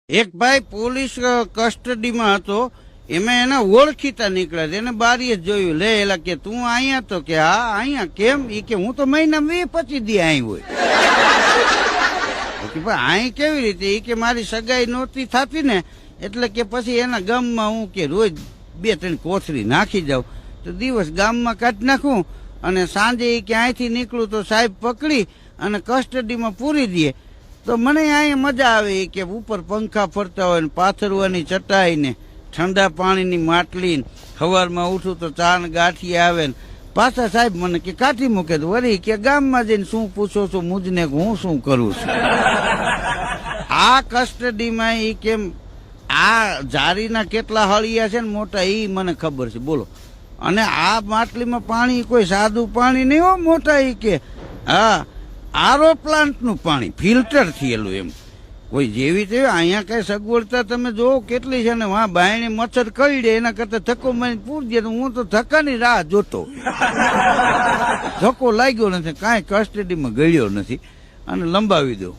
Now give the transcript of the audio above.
એક ભાઈ પોલીસ કસ્ટડીમાં હતો, એમાં એના ઓળખીતા નીકળ્યા, એને બારીએ જ જોયું, લે એલા કે તું અહીંયા, તો કે હા અહીંયા. કેમ? ઈ કે હું તો મહિનામાં 20-25 દી અહીં હોય. કે ભાઈ અહીં કેવી રીતે? ઈ કે મારી સગાઈ નહોતી થતી ને, એટલે કે પછી એના ગામમાં હું કે રોજ 2-3 કોથળી નાખી જાઉં, તો દિવસ ગામમાં કાઢી નાખું અને સાંજે ઈ કે અહીંથી નીકળું તો સાહેબ પકડી અને કસ્ટડીમાં પૂરી દે. તો મને અહીંયા મજા આવે કે ઉપર પંખા ફરતા હોય ને પાથરવાની ચટાઈ ને ઠંડા પાણીની માટલી, સવારમાં ઉઠું તો ચા ને ગાંઠિયા આવે ને પાછા સાહેબ મને કે કાઢી મૂકે. તો વળી કે ગામમાં જઈને શું પૂછો છો મુજને, હું શું કરું છું? આ કસ્ટડીમાં ઈ કેમ આ જારીના કેટલા હળિયા છે ને મોટા, ઈ મને ખબર છે, બોલો. અને આ માટલીમાં પાણી કોઈ સાદું પાણી નહીં હો મોટા, ઈ કે હા આરો પ્લાન્ટનું પાણી ફિલ્ટર થયેલું, એમ કોઈ જેવી તેવી. અહીંયા કઈ સગવડતા તમે જોવો કેટલી છે ને, વાં બાયણે મચ્છર કરડે એના કરતા ધક્કો મારીને પૂરજે. હું તો ધક્કાની રાહ જોતો, ધક્કો લાગ્યો નથી, કાંઈ કસ્ટડીમાં ગળ્યો નથી અને લંબાવી દઉં.